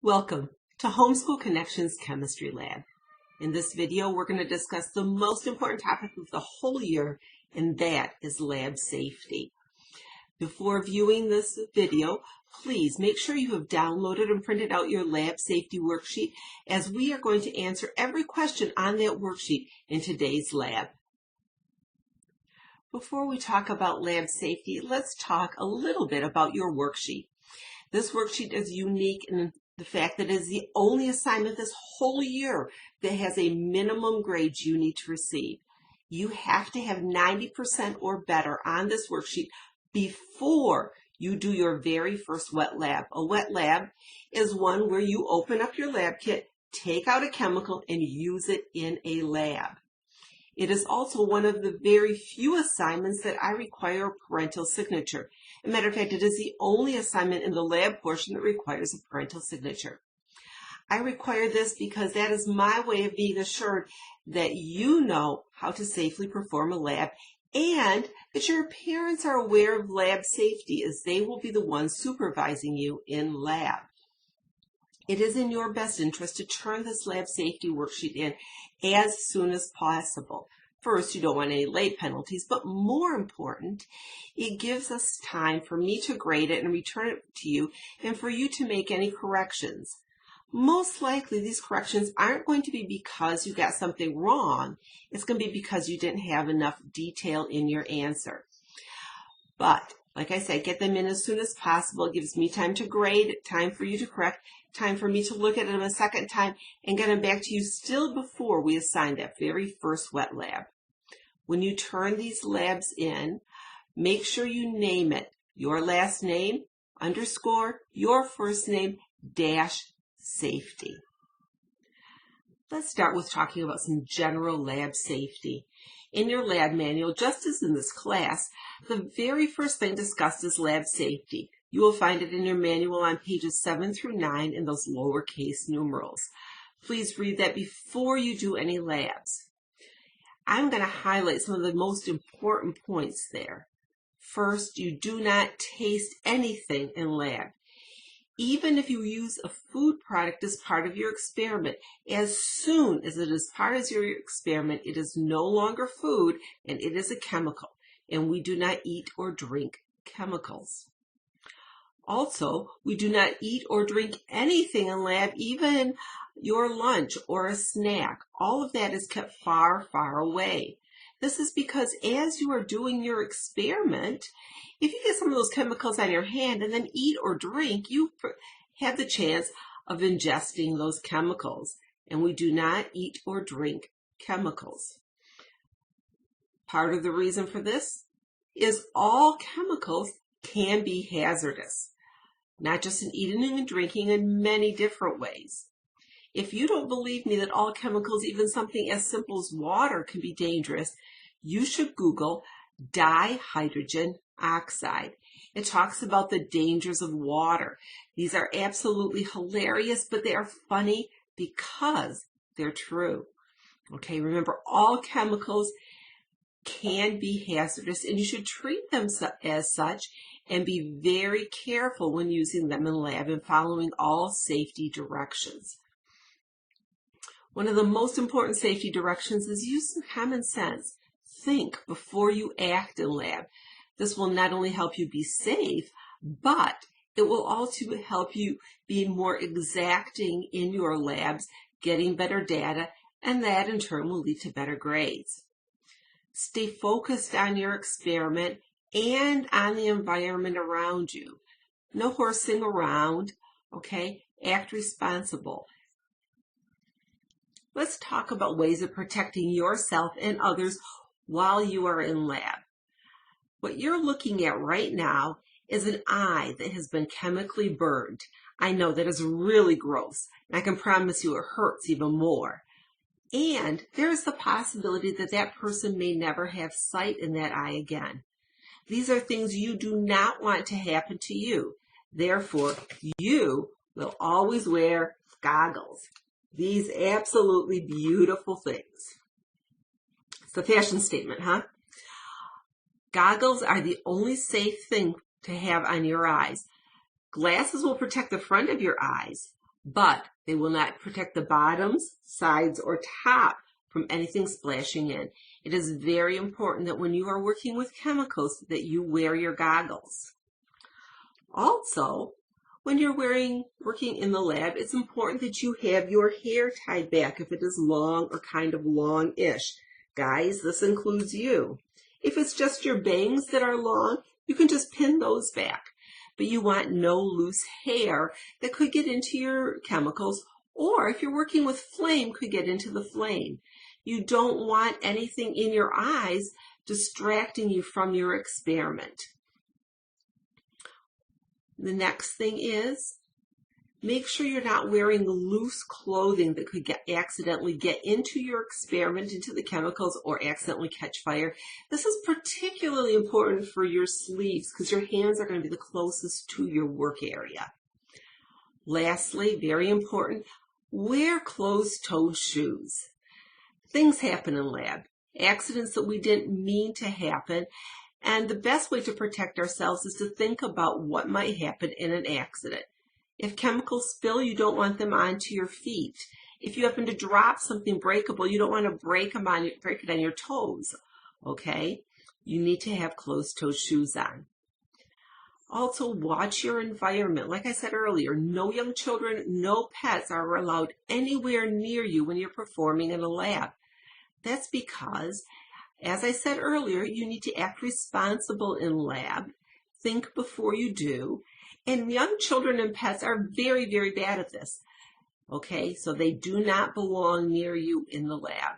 Welcome to Homeschool Connections Chemistry Lab. In this video, we're going to discuss the most important topic of the whole year, and that is lab safety. Before viewing this video, please make sure you have downloaded and printed out your lab safety worksheet, as we are going to answer every question on that worksheet in today's lab. Before we talk about lab safety, let's talk a little bit about your worksheet. This worksheet is unique in the fact that it is the only assignment this whole year that has a minimum grade you need to receive. You have to have 90% or better on this worksheet before you do your very first wet lab. A wet lab is one where you open up your lab kit, take out a chemical, and use it in a lab. It is also one of the very few assignments that I require a parental signature. As a matter of fact, it is the only assignment in the lab portion that requires a parental signature. I require this because that is my way of being assured that you know how to safely perform a lab and that your parents are aware of lab safety, as they will be the ones supervising you in lab. It is in your best interest to turn this lab safety worksheet in as soon as possible. First, you don't want any late penalties, but more important, it gives us time for me to grade it and return it to you and for you to make any corrections. Most likely, these corrections aren't going to be because you got something wrong. It's going to be because you didn't have enough detail in your answer. But like I said, get them in as soon as possible. It gives me time to grade, time for you to correct, time for me to look at them a second time and get them back to you still before we assign that very first wet lab. When you turn these labs in, make sure you name it your last name, underscore, your first name, dash, safety. Let's start with talking about some general lab safety. In your lab manual, just as in this class, the very first thing discussed is lab safety. You will find it in your manual on pages 7 through 9 in those lowercase numerals. Please read that before you do any labs. I'm going to highlight some of the most important points there. First, you do not taste anything in lab. Even if you use a food product as part of your experiment, as soon as it is part of your experiment, it is no longer food and it is a chemical, and we do not eat or drink chemicals. Also, we do not eat or drink anything in lab, even your lunch or a snack. All of that is kept far, far away. This is because as you are doing your experiment, if you get some of those chemicals on your hand and then eat or drink, you have the chance of ingesting those chemicals. And we do not eat or drink chemicals. Part of the reason for this is all chemicals can be hazardous, not just in eating and drinking, in many different ways. If you don't believe me that all chemicals, even something as simple as water, can be dangerous, you should Google dihydrogen oxide. It talks about the dangers of water. These are absolutely hilarious, but they are funny because they're true. Okay, remember, all chemicals can be hazardous, and you should treat them as such and be very careful when using them in lab and following all safety directions. One of the most important safety directions is use some common sense. Think before you act in lab. This will not only help you be safe, but it will also help you be more exacting in your labs, getting better data, and that in turn will lead to better grades. Stay focused on your experiment and on the environment around you. No horsing around, okay? Act responsible. Let's talk about ways of protecting yourself and others while you are in lab. What you're looking at right now is an eye that has been chemically burned. I know that is really gross, and I can promise you it hurts even more. And there is the possibility that that person may never have sight in that eye again. These are things you do not want to happen to you. Therefore, you will always wear goggles. These absolutely beautiful things. It's a fashion statement, huh? Goggles are the only safe thing to have on your eyes. Glasses will protect the front of your eyes, but they will not protect the bottoms, sides, or top from anything splashing in. It is very important that when you are working with chemicals that you wear your goggles. Also, when you're working in the lab, it's important that you have your hair tied back if it is long or kind of long-ish. Guys, this includes you. If it's just your bangs that are long, you can just pin those back. But you want no loose hair that could get into your chemicals, or if you're working with flame, could get into the flame. You don't want anything in your eyes distracting you from your experiment. The next thing is, make sure you're not wearing loose clothing that could accidentally get into your experiment, into the chemicals, or accidentally catch fire. This is particularly important for your sleeves because your hands are going to be the closest to your work area. Lastly, very important, wear closed-toed shoes. Things happen in lab, accidents that we didn't mean to happen. And the best way to protect ourselves is to think about what might happen in an accident. If chemicals spill, you don't want them onto your feet. If you happen to drop something breakable, you don't want to break it on your toes. Okay? You need to have closed-toe shoes on. Also, watch your environment. Like I said earlier, no young children, no pets are allowed anywhere near you when you're performing in a lab. That's because, as I said earlier, you need to act responsible in lab, think before you do, and young children and pets are very, very bad at this. Okay, so they do not belong near you in the lab.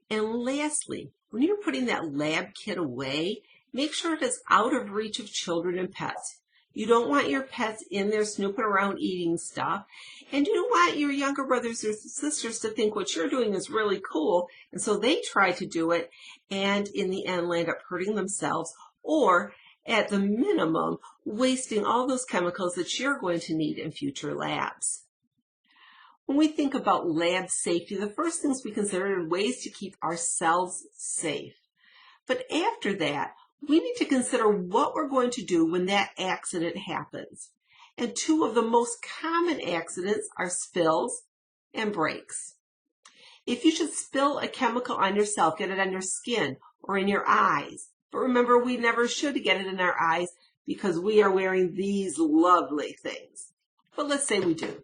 And lastly, when you're putting that lab kit away, make sure it is out of reach of children and pets. You don't want your pets in there snooping around eating stuff. And you don't want your younger brothers or sisters to think what you're doing is really cool. And so they try to do it and in the end land up hurting themselves or at the minimum wasting all those chemicals that you're going to need in future labs. When we think about lab safety, the first things we consider are ways to keep ourselves safe. But after that, we need to consider what we're going to do when that accident happens. And two of the most common accidents are spills and breaks. If you should spill a chemical on yourself, get it on your skin or in your eyes. But remember, we never should get it in our eyes because we are wearing these lovely things. But let's say we do.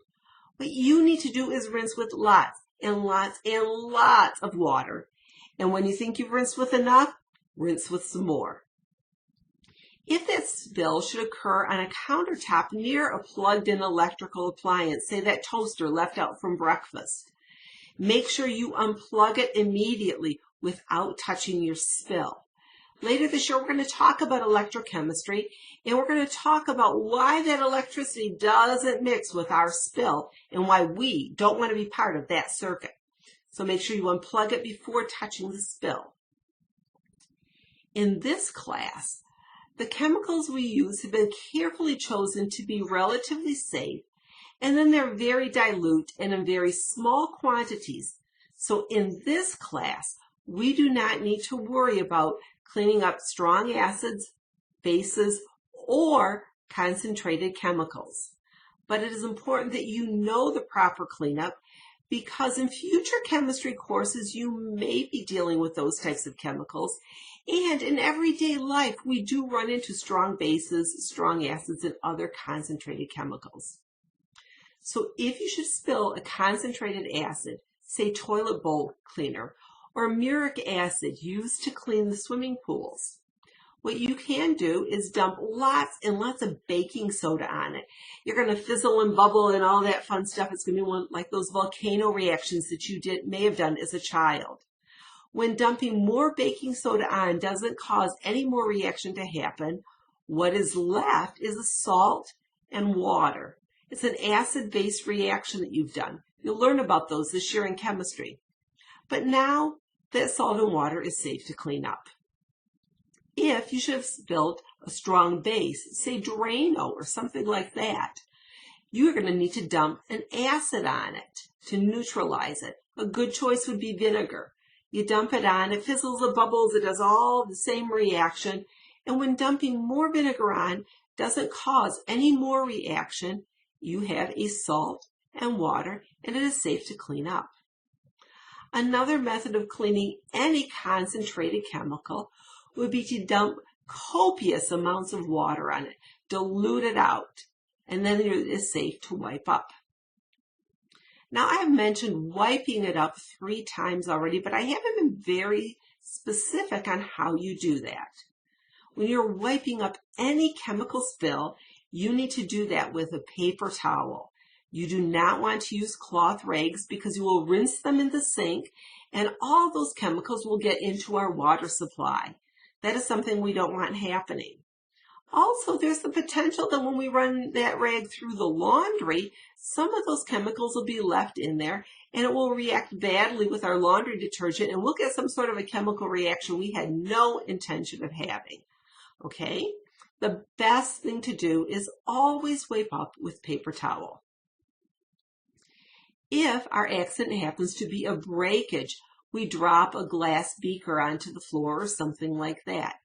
What you need to do is rinse with lots and lots and lots of water. And when you think you've rinsed with enough, rinse with some more. If that spill should occur on a countertop near a plugged-in electrical appliance, say that toaster left out from breakfast, make sure you unplug it immediately without touching your spill. Later this year, we're going to talk about electrochemistry, and we're going to talk about why that electricity doesn't mix with our spill and why we don't want to be part of that circuit. So make sure you unplug it before touching the spill. In this class, the chemicals we use have been carefully chosen to be relatively safe, and then they're very dilute and in very small quantities. So in this class, we do not need to worry about cleaning up strong acids, bases, or concentrated chemicals. But it is important that you know the proper cleanup because in future chemistry courses, you may be dealing with those types of chemicals. And in everyday life, we do run into strong bases, strong acids, and other concentrated chemicals. So if you should spill a concentrated acid, say toilet bowl cleaner, or muric acid used to clean the swimming pools, what you can do is dump lots and lots of baking soda on it. You're going to fizzle and bubble and all that fun stuff. It's going to be one like those volcano reactions that you may have done as a child. When dumping more baking soda on doesn't cause any more reaction to happen, what is left is a salt and water. It's an acid-base reaction that you've done. You'll learn about those this year in chemistry. But now that salt and water is safe to clean up. If you should have spilled a strong base, say Drano or something like that, you're going to need to dump an acid on it to neutralize it. A good choice would be vinegar. You dump it on, it fizzles, it bubbles, it does all the same reaction. And when dumping more vinegar on, doesn't cause any more reaction. you have a salt and water, and it is safe to clean up. Another method of cleaning any concentrated chemical would be to dump copious amounts of water on it, dilute it out, and then it is safe to wipe up. Now, I have mentioned wiping it up 3 times already, but I haven't been very specific on how you do that. When you're wiping up any chemical spill, you need to do that with a paper towel. You do not want to use cloth rags because you will rinse them in the sink and all those chemicals will get into our water supply. That is something we don't want happening. Also, there's the potential that when we run that rag through the laundry, some of those chemicals will be left in there and it will react badly with our laundry detergent and we'll get some sort of a chemical reaction we had no intention of having. Okay? The best thing to do is always wipe up with paper towel. If our accident happens to be a breakage, we drop a glass beaker onto the floor or something like that.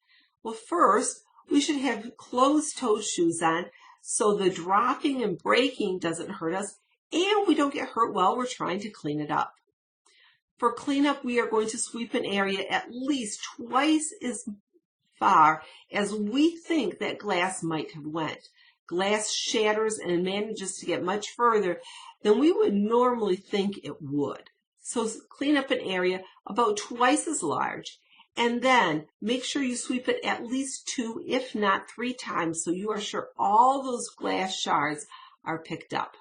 Well, first, we should have closed-toe shoes on so the dropping and breaking doesn't hurt us and we don't get hurt while we're trying to clean it up. For cleanup, we are going to sweep an area at least twice as far as we think that glass might have went. Glass shatters and manages to get much further than we would normally think it would. So clean up an area about twice as large and then make sure you sweep it at least 2, if not 3 times so you are sure all those glass shards are picked up.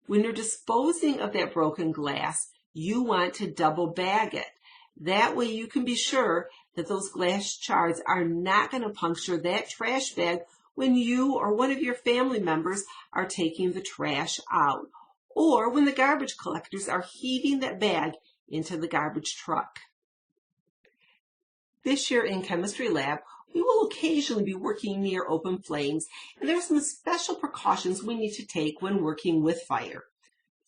When you're disposing of that broken glass, you want to double bag it. That way you can be sure that those glass shards are not going to puncture that trash bag when you or one of your family members are taking the trash out, or when the garbage collectors are heaving that bag into the garbage truck. This year in chemistry lab, we will occasionally be working near open flames, and there are some special precautions we need to take when working with fire.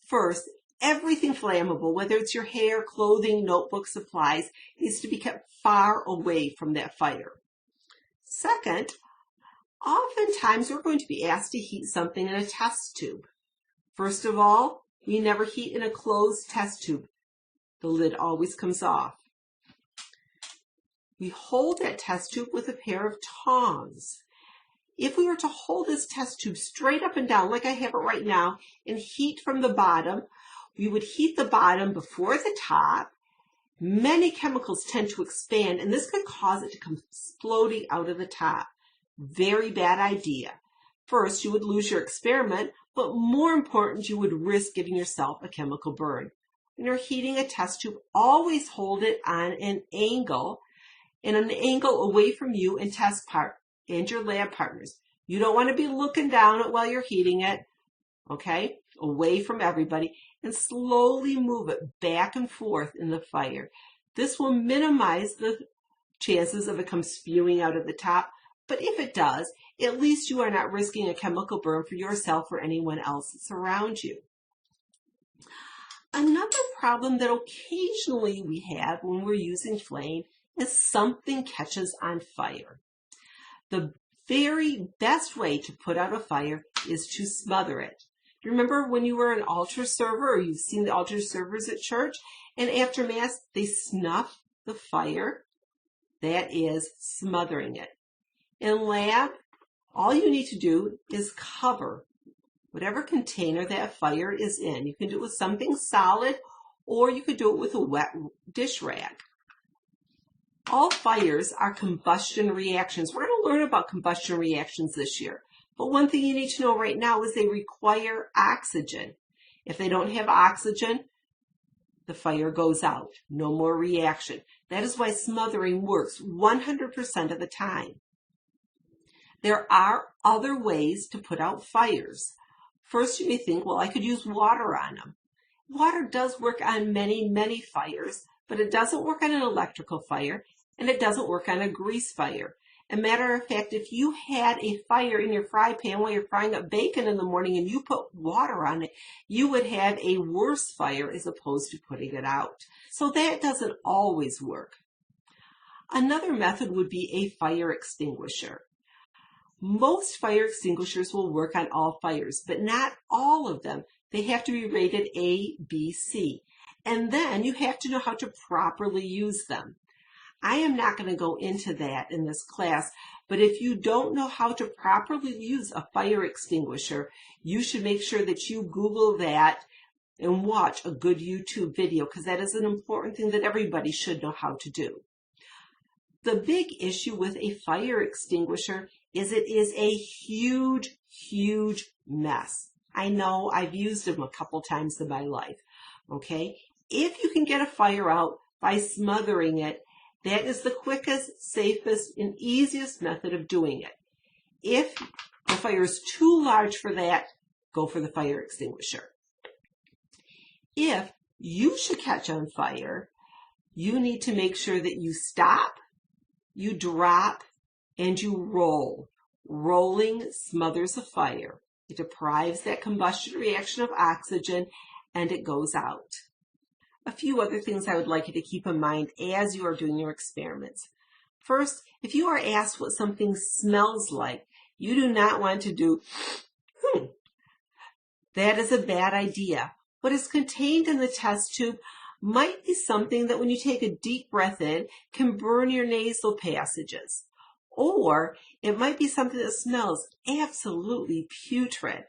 First, everything flammable, whether it's your hair, clothing, notebooks, supplies, needs to be kept far away from that fire. Second, oftentimes we're going to be asked to heat something in a test tube. First of all, we never heat in a closed test tube. The lid always comes off. We hold that test tube with a pair of tongs. If we were to hold this test tube straight up and down like I have it right now and heat from the bottom, we would heat the bottom before the top. Many chemicals tend to expand and this could cause it to come exploding out of the top. Very bad idea. First, you would lose your experiment, but more important, you would risk giving yourself a chemical burn. When you're heating a test tube, always hold it on an angle away from you and and your lab partners. You don't want to be looking down at while you're heating it, okay? Away from everybody, and slowly move it back and forth in the fire. This will minimize the chances of it come spewing out of the top, but if it does, at least you are not risking a chemical burn for yourself or anyone else that's around you. Another problem that occasionally we have when we're using flame is something catches on fire. The very best way to put out a fire is to smother it. Do you remember when you were an altar server or you've seen the altar servers at church and after Mass they snuff the fire? That is smothering it. In lab, all you need to do is cover whatever container that fire is in. You can do it with something solid or you could do it with a wet dish rag. All fires are combustion reactions. We're going to learn about combustion reactions this year. But one thing you need to know right now is they require oxygen. If they don't have oxygen, the fire goes out. No more reaction. That is why smothering works 100% of the time. There are other ways to put out fires. First, you may think, well, I could use water on them. Water does work on many fires, but it doesn't work on an electrical fire, and it doesn't work on a grease fire. As a matter of fact, if you had a fire in your fry pan while you're frying up bacon in the morning and you put water on it, you would have a worse fire as opposed to putting it out. So that doesn't always work. Another method would be a fire extinguisher. Most fire extinguishers will work on all fires, but not all of them. They have to be rated A, B, C. And then you have to know how to properly use them. I am not going to go into that in this class, but if you don't know how to properly use a fire extinguisher, you should make sure that you Google that and watch a good YouTube video, because that is an important thing that everybody should know how to do. The big issue with a fire extinguisher is it is a huge, huge mess. I know I've used them a couple times in my life, okay? If you can get a fire out by smothering it, that is the quickest, safest, and easiest method of doing it. If the fire is too large for that, go for the fire extinguisher. If you should catch on fire, you need to make sure that you stop, you drop, and you roll. Rolling smothers a fire. It deprives that combustion reaction of oxygen, and it goes out. A few other things I would like you to keep in mind as you are doing your experiments. First, if you are asked what something smells like, you do not want to do, That is a bad idea. What is contained in the test tube might be something that when you take a deep breath in can burn your nasal passages. Or it might be something that smells absolutely putrid.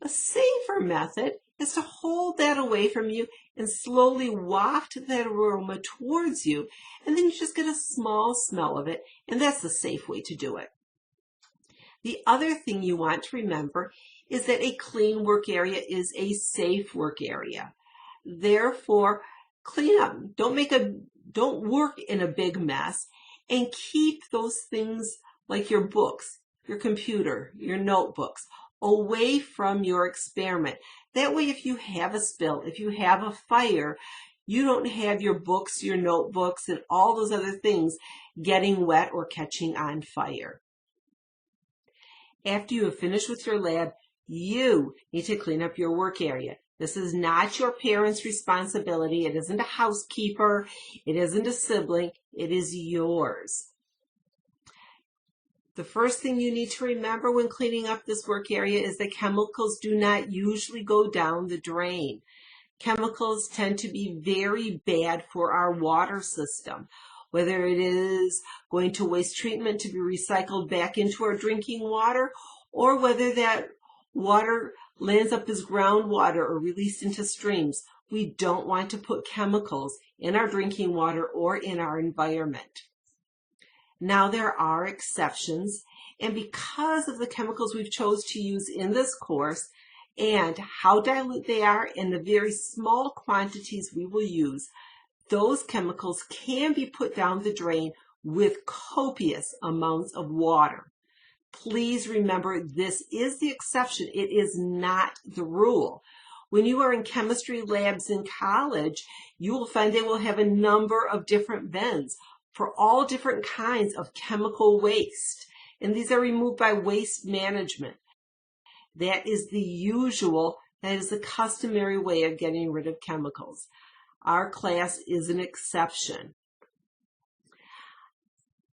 A safer method is to hold that away from you and slowly waft that aroma towards you, and then you just get a small smell of it, and that's the safe way to do it. The other thing you want to remember is that a clean work area is a safe work area. Therefore, clean up. Don't work in a big mess, and keep those things like your books, your computer, your notebooks away from your experiment. That way, if you have a spill, if you have a fire, you don't have your books, your notebooks, and all those other things getting wet or catching on fire. After you have finished with your lab, you need to clean up your work area. This is not your parents' responsibility. It isn't a housekeeper. It isn't a sibling. It is yours. The first thing you need to remember when cleaning up this work area is that chemicals do not usually go down the drain. Chemicals tend to be very bad for our water system, whether it is going to waste treatment to be recycled back into our drinking water, or whether that water lands up as groundwater or released into streams. We don't want to put chemicals in our drinking water or in our environment. Now there are exceptions, and because of the chemicals we've chose to use in this course and how dilute they are and the very small quantities we will use, those chemicals can be put down the drain with copious amounts of water. Please remember, this is the exception. It is not the rule. When you are in chemistry labs in college, you will find they will have a number of different bins for all different kinds of chemical waste. And these are removed by waste management. That is the customary way of getting rid of chemicals. Our class is an exception.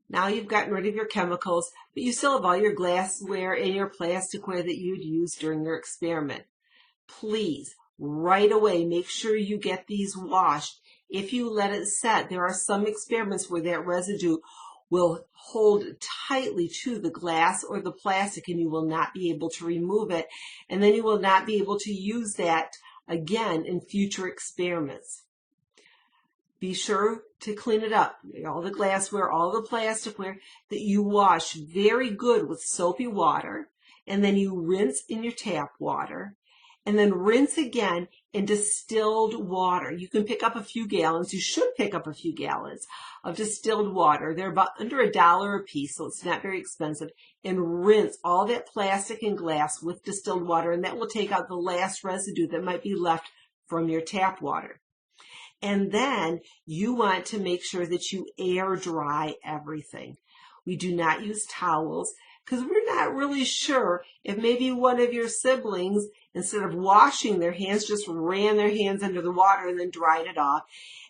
Now you've gotten rid of your chemicals, but you still have all your glassware and your plasticware that you'd use during your experiment. Please, right away, make sure you get these washed. If you let it set, there are some experiments where that residue will hold tightly to the glass or the plastic, and you will not be able to remove it, and then you will not be able to use that again in future experiments. Be sure to clean it up, all the glassware, all the plasticware, that you wash very good with soapy water, and then you rinse in your tap water, and then rinse again in distilled water. You can pick up a few gallons, you should pick up a few gallons of distilled water. They're about under $1 a piece, so it's not very expensive, and rinse all that plastic and glass with distilled water, and that will take out the last residue that might be left from your tap water. And then you want to make sure that you air dry everything. We do not use towels because we're not really sure if maybe one of your siblings, instead of washing their hands, just ran their hands under the water and then dried it off.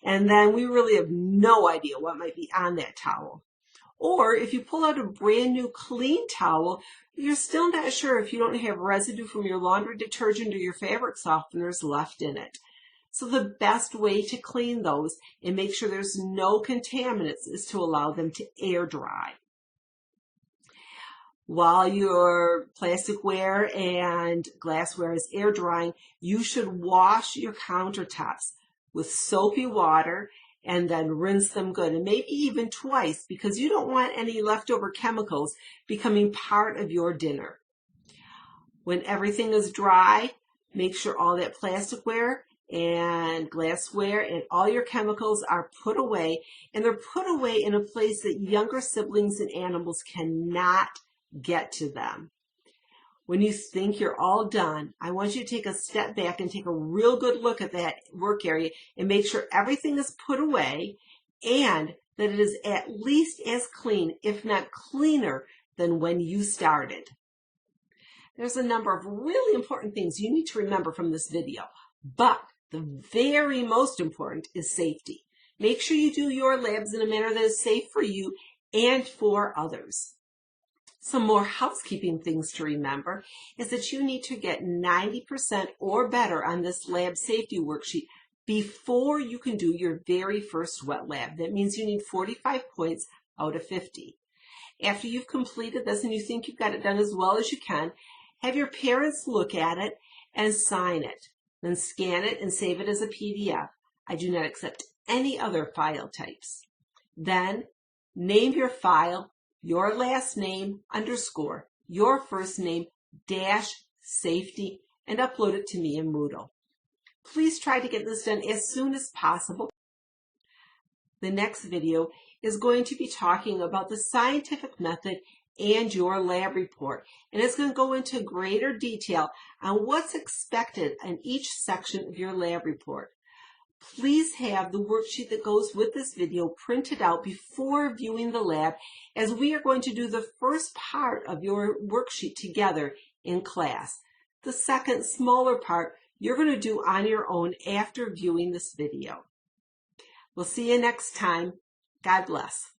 And then we really have no idea what might be on that towel. Or if you pull out a brand new clean towel, you're still not sure if you don't have residue from your laundry detergent or your fabric softeners left in it. So the best way to clean those and make sure there's no contaminants is to allow them to air dry. While your plasticware and glassware is air drying, you should wash your countertops with soapy water and then rinse them good, and maybe even twice, because you don't want any leftover chemicals becoming part of your dinner. When everything is dry, make sure all that plasticware and glassware and all your chemicals are put away, and they're put away in a place that younger siblings and animals cannot get to them. When you think you're all done, I want you to take a step back and take a real good look at that work area and make sure everything is put away and that it is at least as clean, if not cleaner, than when you started. There's a number of really important things you need to remember from this video, but the very most important is safety. Make sure you do your labs in a manner that is safe for you and for others. Some more housekeeping things to remember is that you need to get 90% or better on this lab safety worksheet before you can do your very first wet lab. That means you need 45 points out of 50. After you've completed this and you think you've got it done as well as you can, have your parents look at it and sign it. Then scan it and save it as a PDF. I do not accept any other file types. Then name your file your last name _ your first name - safety, and upload it to me in Moodle. Please try to get this done as soon as possible. The next video is going to be talking about the scientific method and your lab report, and it's going to go into greater detail on what's expected in each section of your lab report. Please have the worksheet that goes with this video printed out before viewing the lab, as we are going to do the first part of your worksheet together in class. The second, smaller part, you're going to do on your own after viewing this video. We'll see you next time. God bless.